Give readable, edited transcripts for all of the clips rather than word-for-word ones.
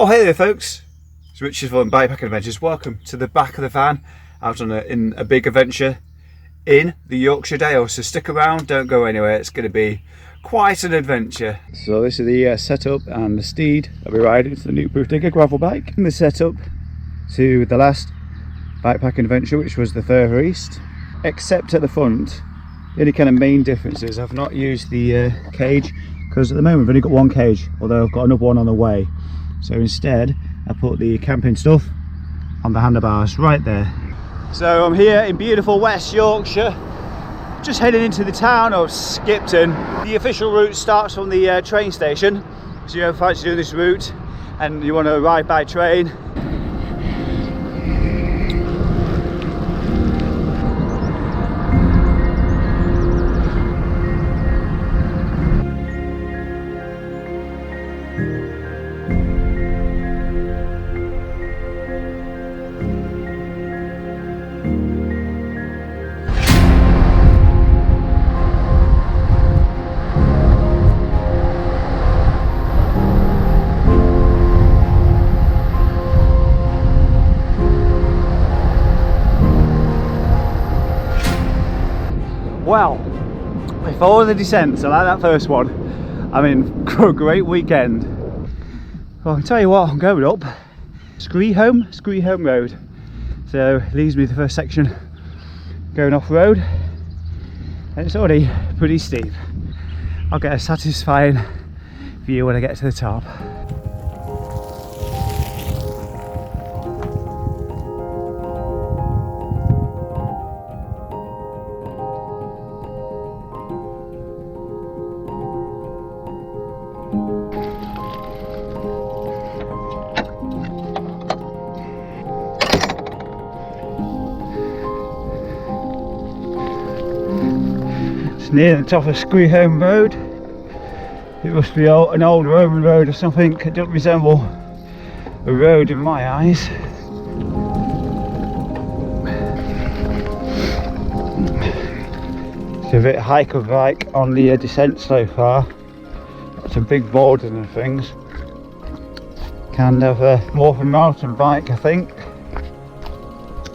Oh, hey there folks, it's Richard from Bikepacking Adventures. Welcome to the back of the van out on in a big adventure in the Yorkshire Dales. So stick around, don't go anywhere, it's going to be quite an adventure. So this is the setup and the steed that we're riding. It's the new Proof Digger gravel bike. And the setup to the last bikepacking adventure, which was the further east. Except at the front, the only kind of main difference is I've not used the cage, because at the moment I've only got one cage, although I've got another one on the way. So instead I put the camping stuff on the handlebars right there. So I'm here in beautiful West Yorkshire, just heading into the town of Skipton. The official route starts from the train station, so you fancy doing this route and you want to ride by train. Well, before the descents, I like that first one. I'm in for a great weekend. Well, I can tell you what, I'm going up Skrehome Road. So it leaves me the first section going off road, and it's already pretty steep. I'll get a satisfying view when I get to the top. Near the top of Skrehome Road. It must be an old Roman road or something. It doesn't resemble a road in my eyes. It's a bit hike and bike on the descent so far. Got some big boulders and things. Kind of more of a mountain bike, I think.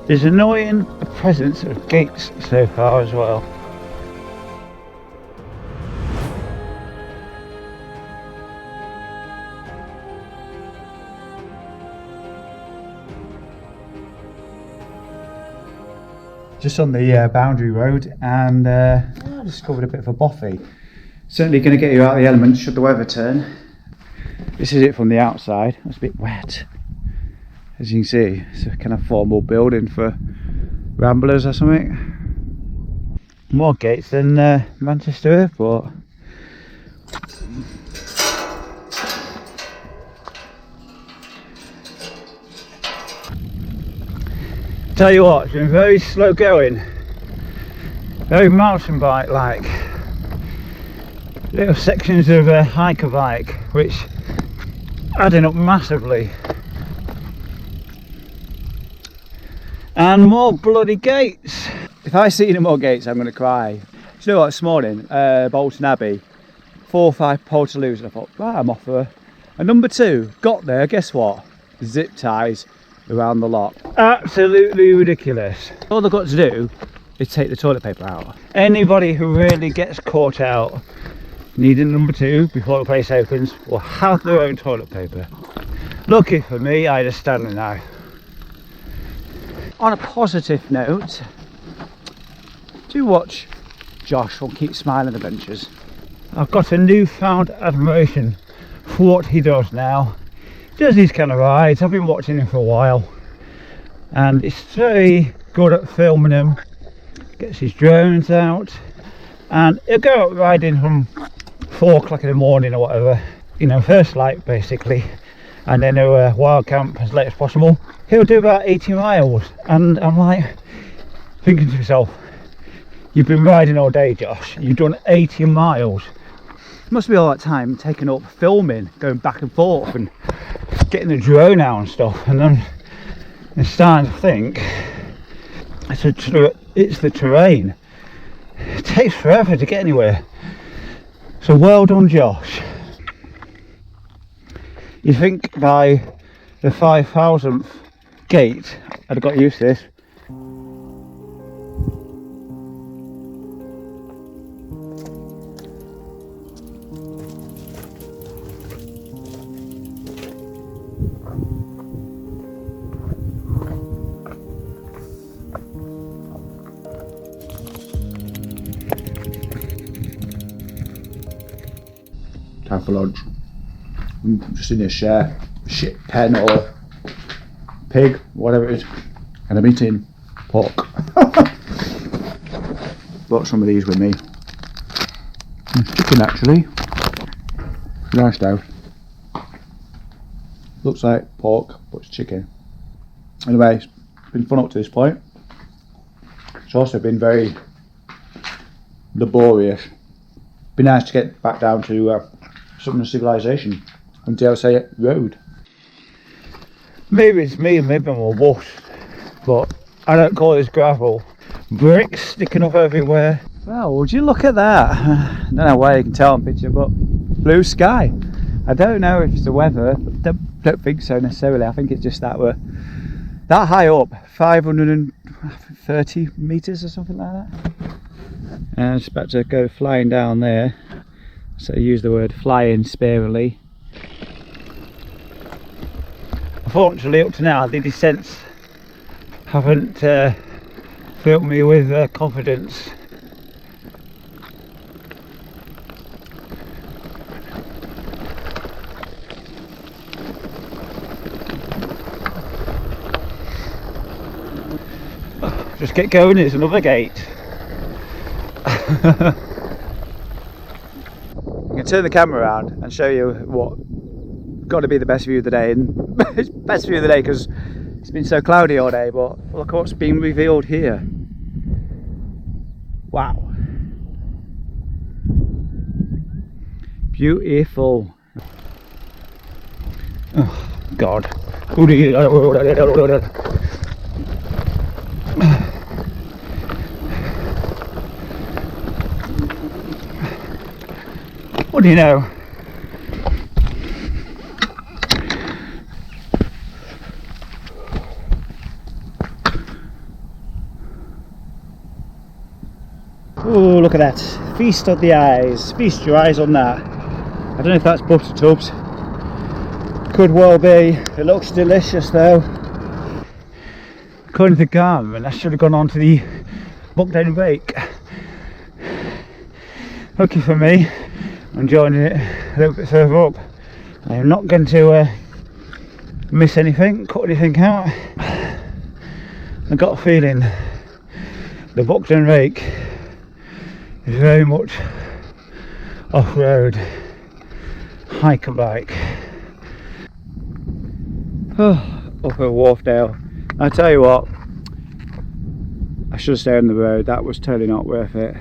There's annoying presence of gates so far as well. Just on the boundary road, and I discovered a bit of a bothy. Certainly going to get you out of the elements should the weather turn. This is it from the outside. It's a bit wet, as you can see. It's a kind of formal building for ramblers or something. More gates than Manchester Airport. Tell you what, it's been very slow going, very mountain bike like. Little sections of a hiker bike which adding up massively, and more bloody gates. If I see any more gates I'm going to cry. Do you know what, this morning Bolton Abbey, 4 or 5 Portaloos, and I thought, right, I'm off for a number 2. Got there, guess what, zip ties around the lot. Absolutely ridiculous. All they've got to do is take the toilet paper out. Anybody who really gets caught out needing number 2 before the place opens will have their own toilet paper. Lucky for me, I just stand there now. On a positive note, do watch Josh from Keep Smiling Adventures. I've got a newfound admiration for what he does now. Does these kind of rides. I've been watching him for a while, and it's very good at filming them. Gets his drones out, and he'll go out riding from 4 o'clock in the morning or whatever, you know, first light basically, and then he'll wild camp as late as possible. He'll do about 80 miles, and I'm like thinking to myself, you've been riding all day, Josh, you've done 80 miles. Must be all that time taken up filming, going back and forth and getting the drone out and stuff, and then I'm starting to think it's the terrain. It takes forever to get anywhere. So well done, Josh. You think by the 5,000th gate I'd have got used to this. Time for lunch. I'm just in a shit pen or pig, whatever it is, and I'm eating pork. Brought some of these with me. It's chicken actually. Nice though. Looks like pork, but it's chicken. Anyway, it's been fun up to this point. It's also been very laborious. Be nice to get back down to some civilization and dare I say it, road. Maybe it's me and maybe I'm a wuss, but I don't call this gravel. Bricks sticking up everywhere. Well, would you look at that? I don't know why you can tell on picture, but blue sky. I don't know if it's the weather, but don't think so necessarily. I think it's just that we're that high up, 530 metres or something like that. And I'm just about to go flying down there, so I use the word flying sparingly. Unfortunately, up to now, the descents haven't filled me with confidence. Just get going, it's another gate. I can turn the camera around and show you what got to be the best view of the day, and it's best view of the day because it's been so cloudy all day, but look what's been revealed here. Wow, beautiful. Oh God. What do you know? Oh, look at that. Feast of the eyes. Feast your eyes on that. I don't know if that's butter tubs. Could well be. It looks delicious though. According to the Garmin, I should have gone on to the Buckden Rake. Lucky for me, I'm joining it a little bit further up. I am not going to miss anything, cut anything out. I got a feeling the Buckden Rake is very much off-road, hike and bike. Oh, up at Wharfdale. I tell you what, I should have stayed on the road. That was totally not worth it.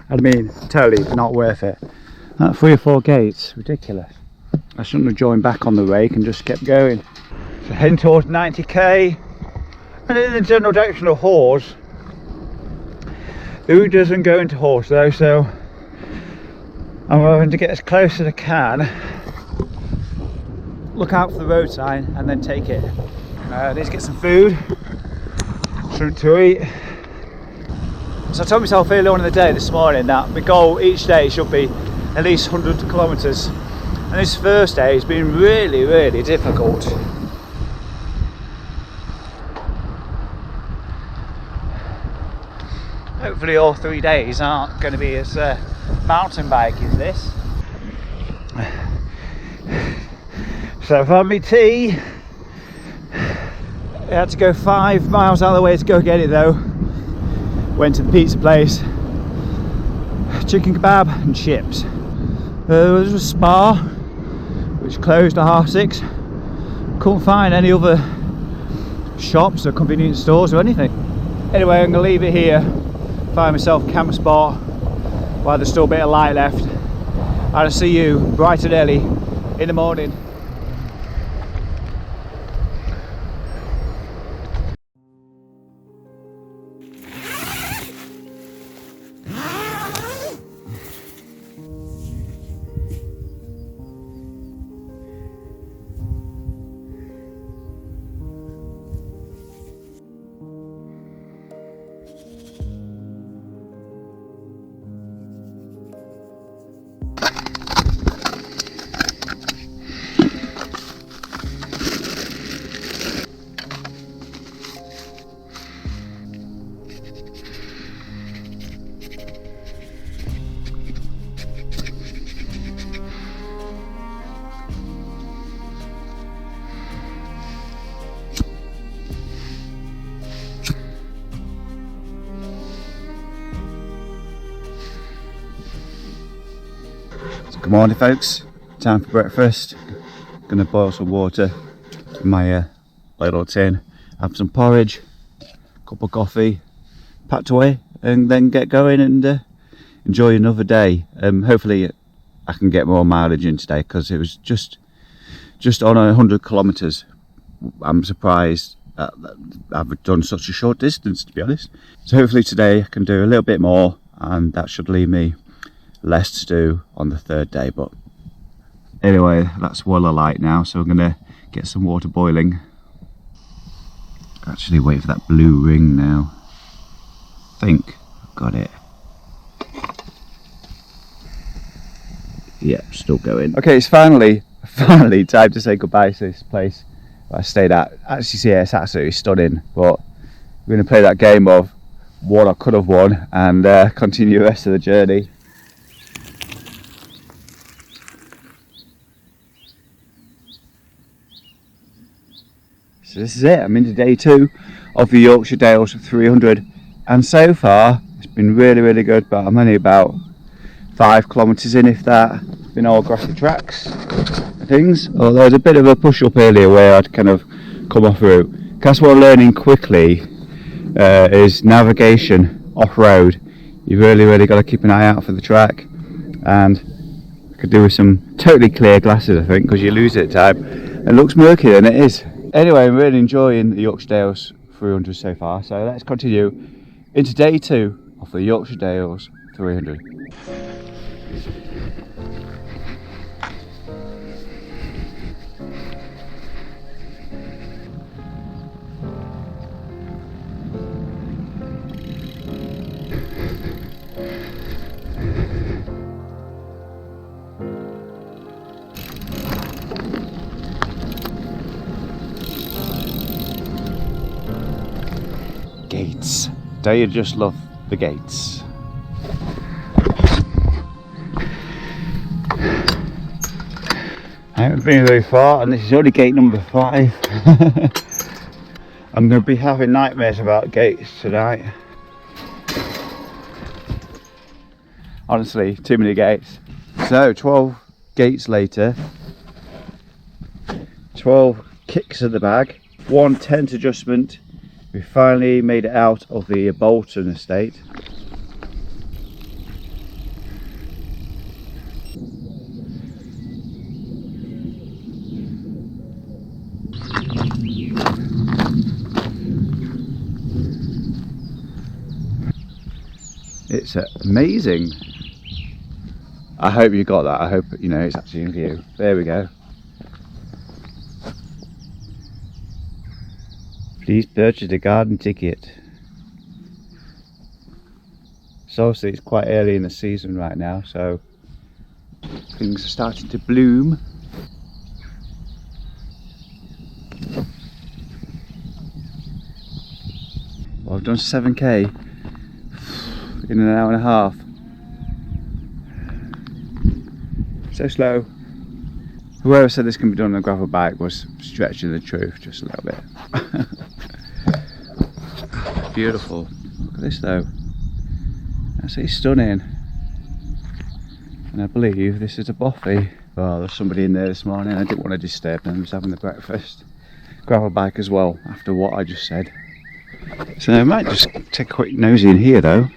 I mean, totally not worth it. That 3 or 4 gates, ridiculous. I shouldn't have joined back on the rake and just kept going. So heading towards 90k, and in the general direction of Hawes. The route doesn't go into Hawes though, so I'm going to get as close as I can. Look out for the road sign and then take it. Need to get some food, something to eat. So I told myself earlier on in the day this morning that my goal each day should be at least 100 kilometres. And this first day has been really, really difficult. Hopefully all 3 days aren't going to be as mountain bike as this. So I've had my tea. I had to go 5 miles out of the way to go get it though. Went to the pizza place, chicken kebab and chips. There was a Spar which closed at 6:30. Couldn't find any other shops or convenience stores or anything. Anyway, I'm going to leave it here, find myself a camp spot while there's still a bit of light left, and I'll see you bright and early in the morning. Good morning folks, time for breakfast. Gonna boil some water in my little tin, have some porridge, cup of coffee, packed away, and then get going and enjoy another day. Hopefully I can get more mileage in today because it was just on 100 kilometres. I'm surprised that I've done such a short distance, to be honest. So hopefully today I can do a little bit more, and that should leave me less to do on the third day. But anyway, that's well alight now, so I'm gonna get some water boiling. Actually wait for that blue ring now. I think I've got it. Yeah, still going. Okay, it's finally time to say goodbye to this place I stayed at. Actually, yeah, it's absolutely stunning, but we're going to play that game of what I could have won and continue the rest of the journey. So this is it, I'm into day 2 of the Yorkshire Dales 300, and so far it's been really good, but I'm only about 5 kilometres in, if that. Been all grassy tracks and things, although there was a bit of a push up earlier where I'd kind of come off route. That's what I'm learning quickly, is navigation off-road. You've really got to keep an eye out for the track, and I could do with some totally clear glasses, I think, because you lose it at time. It looks murkier than it is. Anyway, I'm really enjoying the Yorkshire Dales 300 so far, so let's continue into day 2 of the Yorkshire Dales 300. Gates. Don't you just love the gates? I haven't been very far, and this is only gate number 5. I'm going to be having nightmares about gates tonight. Honestly, too many gates. So 12 gates later, 12 kicks of the bag, 1 tent adjustment. We finally made it out of the Bolton estate. It's amazing. I hope you got that. I hope you know it's actually in view. There we go. Please purchase a garden ticket. So obviously it's quite early in the season right now, so things are starting to bloom. Well, I've done 7k in an hour and a half. So slow. Whoever said this can be done on a gravel bike was stretching the truth just a little bit. Beautiful. Look at this though. Absolutely stunning. And I believe this is a bothy. Oh, there's somebody in there this morning. I didn't want to disturb them. I was having the breakfast. Gravel bike as well, after what I just said. So I might just take a quick nosy in here though.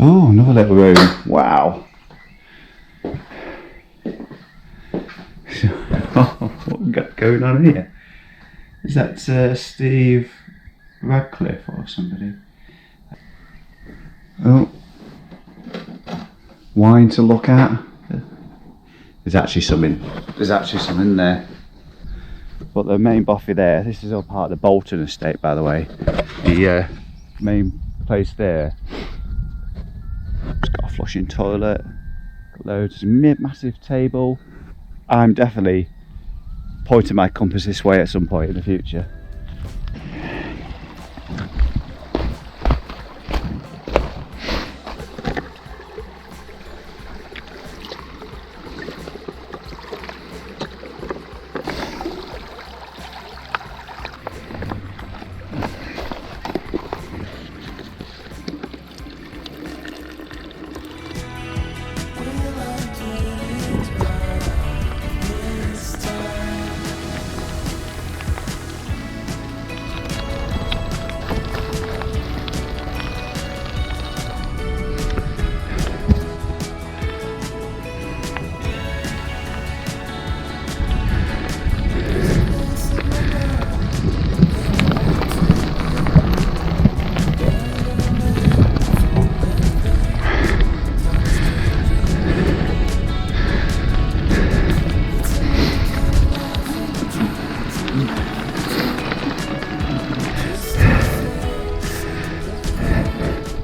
Oh, another little room. Wow. What we got going on here? Is that Steve Radcliffe or somebody? Oh, wine to look at. There's actually some in there. But the main bothy there, this is all part of the Bolton estate, by the way. The main place there. It's got a flushing toilet, got loads, massive table. I'm definitely pointing my compass this way at some point in the future.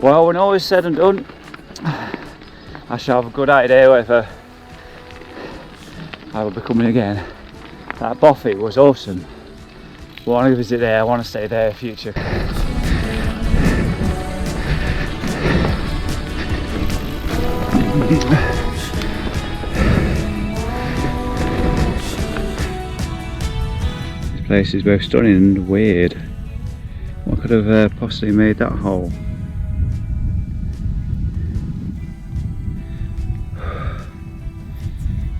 Well, when all is said and done, I shall have a good idea whether I will be coming again. That Boffy was awesome. I want to visit there, I want to stay there in the future. This place is both stunning and weird. What could have possibly made that hole?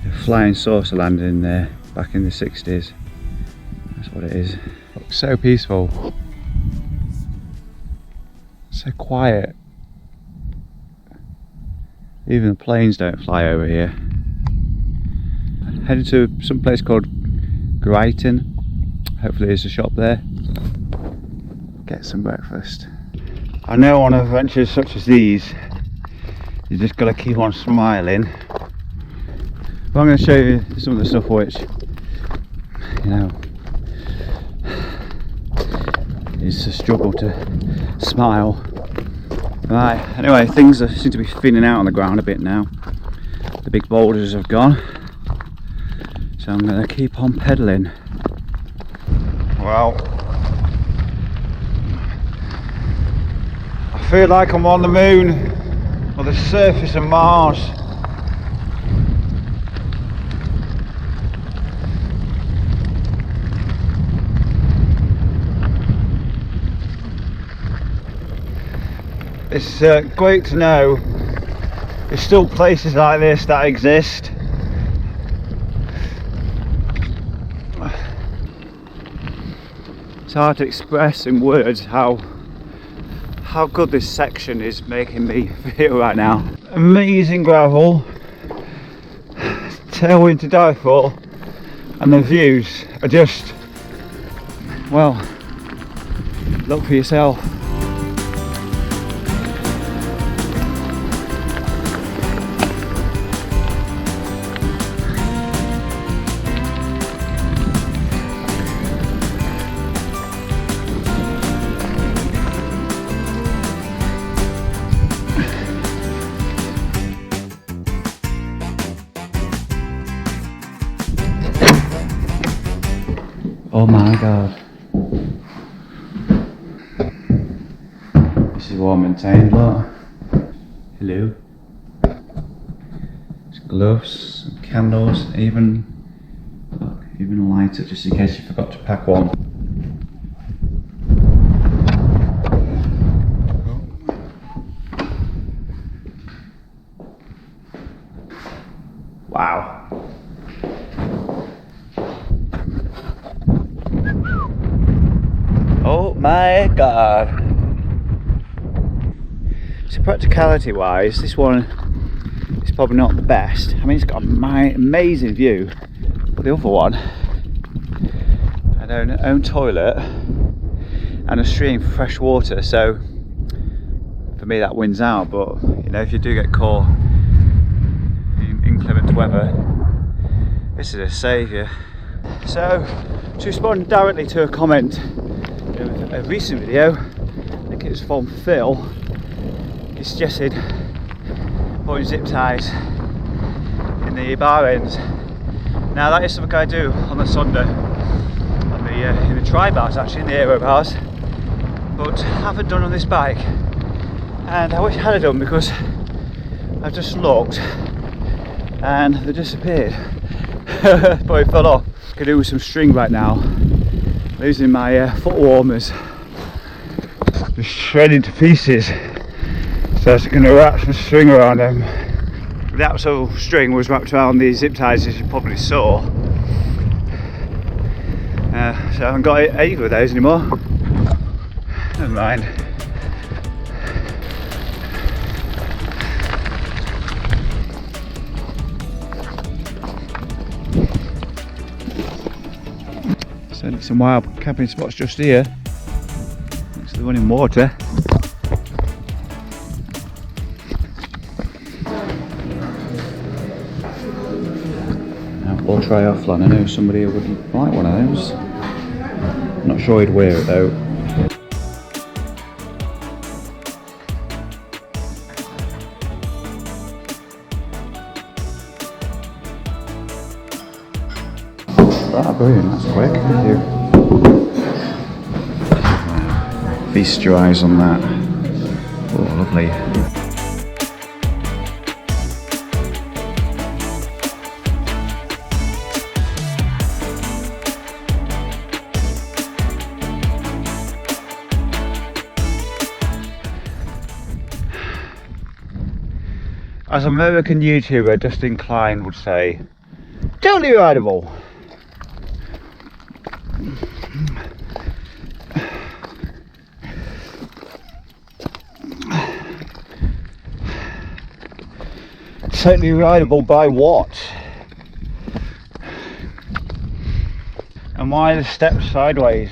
A flying saucer landed in there back in the 60s. That's what it is. Looks so peaceful. So quiet. Even the planes don't fly over here. Headed to some place called Ridden. Hopefully there's a shop there. Get some breakfast. I know on adventures such as these, you just got to keep on smiling. But I'm going to show you some of the stuff which, you know, is a struggle to smile. Right, anyway, things seem to be thinning out on the ground a bit now. The big boulders have gone. So I'm going to keep on pedalling. Well, I feel like I'm on the moon or the surface of Mars. It's great to know there's still places like this that exist. It's hard to express in words how good this section is making me feel right now. Amazing gravel, tailwind to die for, and the views are just, well, look for yourself. Oh my god. This is well maintained, look. Hello. There's gloves, some candles, even a lighter just in case you forgot to pack one. Wow. Oh my god. So practicality wise, this one is probably not the best. I mean, it's got an amazing view, but the other one had an own toilet and a stream for fresh water, so for me that wins out. But you know, if you do get caught in inclement weather, this is a saviour. So to respond directly to a comment, a recent video, I think it was from Phil, he suggested putting zip ties in the bar ends. Now that is something I do on the Sunday, in the tri bars, actually in the aero bars, but haven't done on this bike, and I wish I had done because I've just looked and they disappeared. But it fell off. Could do with some string right now. Losing my foot warmers, just shredded to pieces, so I was going to wrap some string around them. The actual string was wrapped around the zip ties, as you probably saw, so I haven't got either of those anymore. Never mind. Certainly some wild camping spots just here, next to the running water. Outlaw triathlon, I know somebody would like one of those. I'm not sure he'd wear it though. Ah, brilliant, that's quick, thank you. Wow. Feast your eyes on that. Oh, lovely. As American YouTuber Justin Klein would say, totally rideable. Totally rideable by what? And why the steps sideways?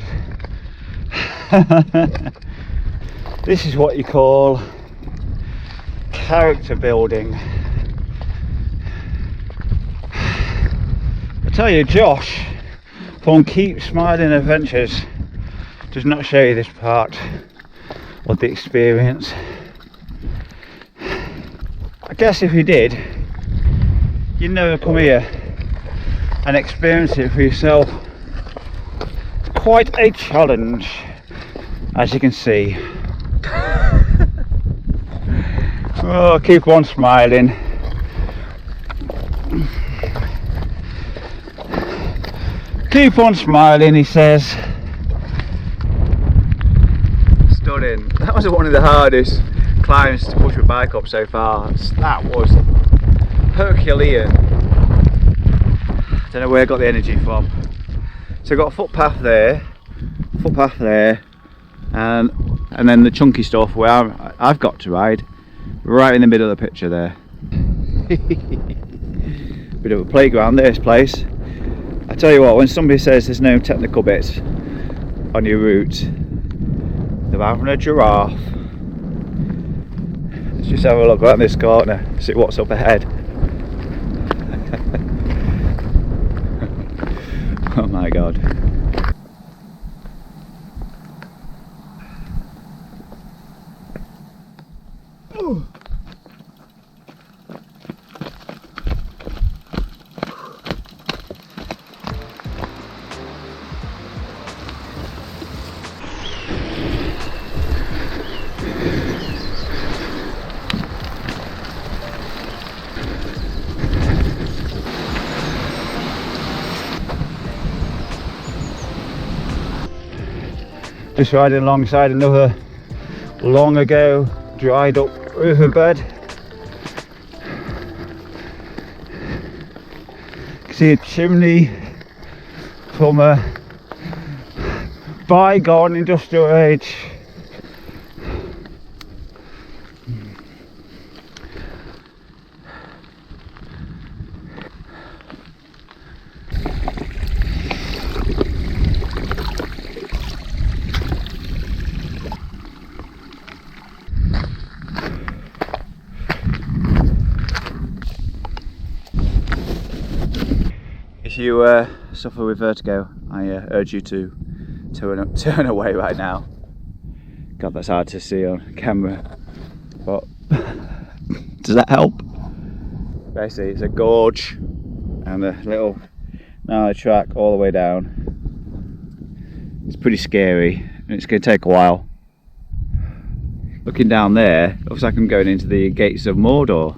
This is what you call character building. I tell you, Josh from Keep Smiling Adventures does not show you this part of the experience. I guess if you did, you'd never come here and experience it for yourself. It's quite a challenge, as you can see. Oh, keep on smiling. Keep on smiling, he says. Stunning. That was one of the hardest climbs to push my bike up so far. That was Herculean. Don't know where I got the energy from. So I've got a footpath there, and then the chunky stuff where I've got to ride. Right in the middle of the picture there. Bit of a playground, this place. I tell you what, when somebody says there's no technical bits on your route, they're having a giraffe. Let's just have a look around this corner, see what's up ahead. Oh my god. Oh. Just riding alongside another long ago dried up riverbed. You can see a chimney from a bygone industrial age. If you suffer with vertigo, I urge you to turn away right now. God, that's hard to see on camera, but does that help? Basically, it's a gorge and a little narrow track all the way down. It's pretty scary and it's going to take a while. Looking down there, looks like I'm going into the gates of Mordor.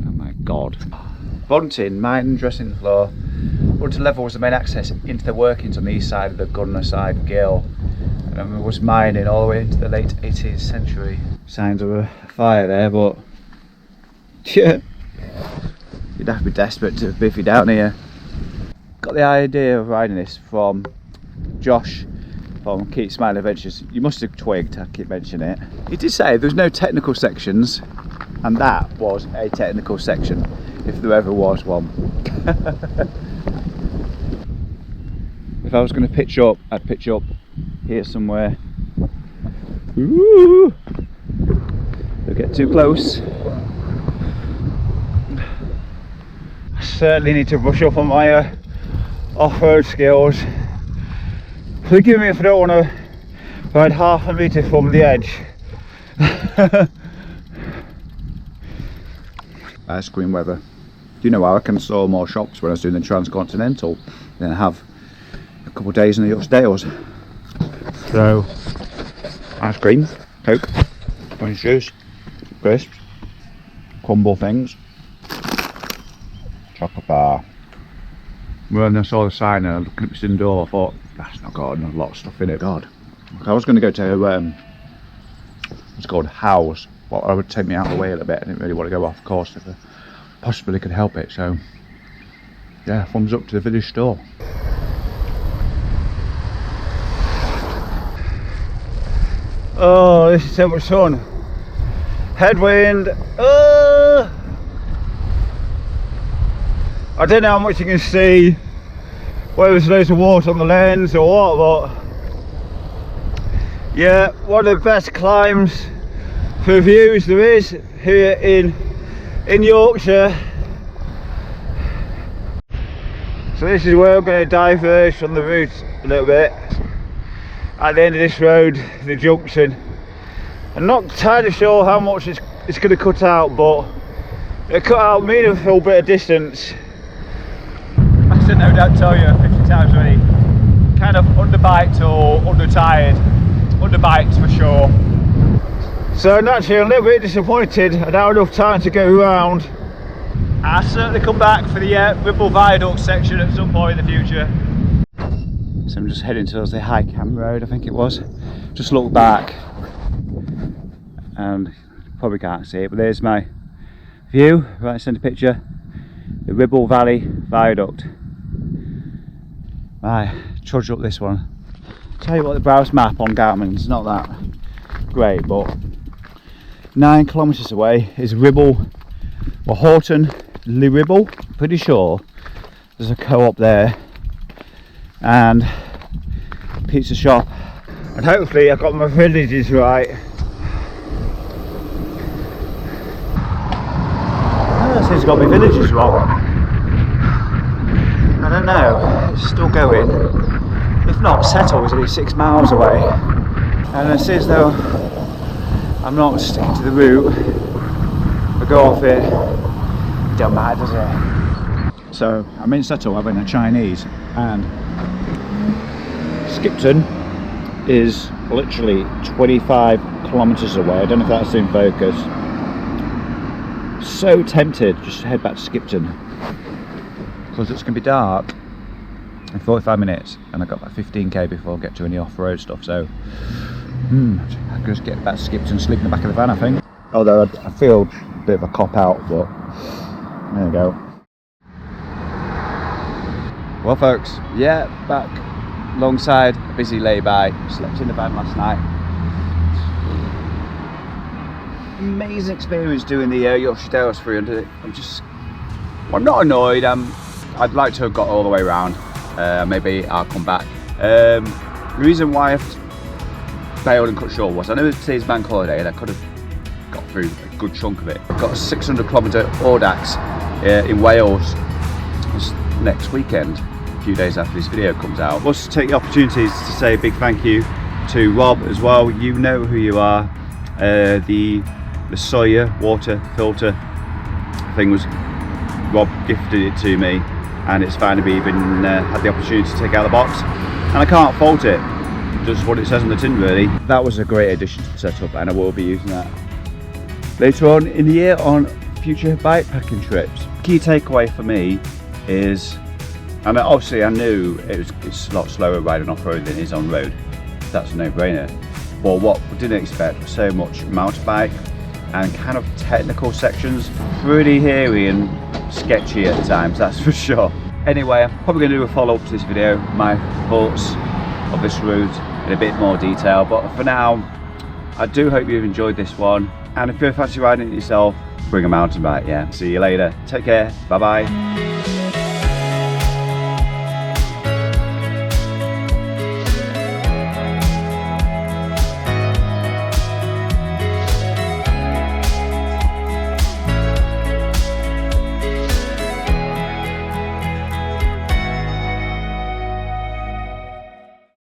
Oh my god. Bunting, mountain dressing floor. Bunting level was the main access into the workings on the east side of the Gunner Side Gill. And it was mining all the way into the late 18th century. Signs of a fire there, but yeah, you'd have to be desperate to biffy down here. Got the idea of riding this from Josh from Keep Smiling Adventures. You must have twigged, I keep mentioning it. He did say there's no technical sections, and that was a technical section, if there ever was one. If I was going to pitch up, I'd pitch up here somewhere. Ooh! Don't get too close. I certainly need to brush up on my off-road skills. Forgive me if I don't want to ride half a metre from the edge. Ice cream weather. you know, I reckon I saw more shops when I was doing the Transcontinental than I have a couple of days in the Yorkshire Dales. So, ice cream, Coke, orange juice, crisps, crumble things, chocolate bar. When I saw the sign and I looked at the door, I thought, that's not got a lot of stuff in it. God. I was going to go to, it's called House, but I would take me out of the way a little bit. I didn't really want to go off course if I possibly could help it. So, yeah, thumbs up to the village store. Oh, this is so much fun. Headwind. I don't know how much you can see, whether there's loads of water on the lens or what, but yeah, one of the best climbs for views there is here in Yorkshire. So this is where I'm going to diverge from the route a little bit. At the end of this road, the junction. I'm not entirely sure how much it's going to cut out, but it'll cut out a meaningful bit of distance. I should no doubt tell you 50 times already, kind of underbiked or undertired. Underbiked for sure. So naturally I'm a little bit disappointed I don't have enough time to go around. I'll certainly come back for the Ribble Viaduct section at some point in the future. So I'm just heading towards the High Cam Road, I think it was. Just look back and probably can't see it, but there's my view, right centre picture, the Ribble Valley Viaduct. I trudge up this one. Tell you what, the browse map on Garmin's not that great, but 9 kilometres away is Ribble, or Horton Le Ribble, pretty sure. There's a co-op there and pizza shop, and hopefully I've got my villages right. This has got my villages wrong. I don't know, it's still going. If not, Settle is only 6 miles away, and it seems though I'm not sticking to the route. If I go off it, it don't matter, does it? So I'm in Settle having a Chinese, and Skipton is literally 25 kilometres away. I don't know if that's in focus. So tempted just to head back to Skipton because it's going to be dark in 45 minutes, and I've got about 15k before I get to any off-road stuff, so I can just get back to Skipton, sleep in the back of the van, I think. Although I feel a bit of a cop out, but there we go. Well folks, yeah, back alongside a busy lay-by. Slept in the van last night. Amazing experience doing the Yorkshire Dales 300. I'm not annoyed. I'd like to have got all the way around. Maybe I'll come back. The reason why I've bailed and cut short was I know today's bank holiday and I could have got through a good chunk of it. I've got a 600 kilometre Audax in Wales this next weekend, a few days after this video comes out. Let's take the opportunities to say a big thank you to Rob as well. You know who you are. The Sawyer water filter thing was, Rob gifted it to me, and it's finally even had the opportunity to take out the box, and I can't fault it. Just what it says on the tin really. That was a great addition to the setup, and I will be using that later on in the year on future bikepacking trips. Key takeaway for me is, and obviously I knew it's a lot slower riding off-road than it is on road. That's a no-brainer. But what we didn't expect was so much mountain bike and kind of technical sections. Pretty hairy and sketchy at times, that's for sure. Anyway, I'm probably going to do a follow-up to this video, my thoughts of this route in a bit more detail, but for now I do hope you've enjoyed this one, and if you're fancy riding it yourself, bring a mountain bike. Yeah, see you later, take care, bye bye.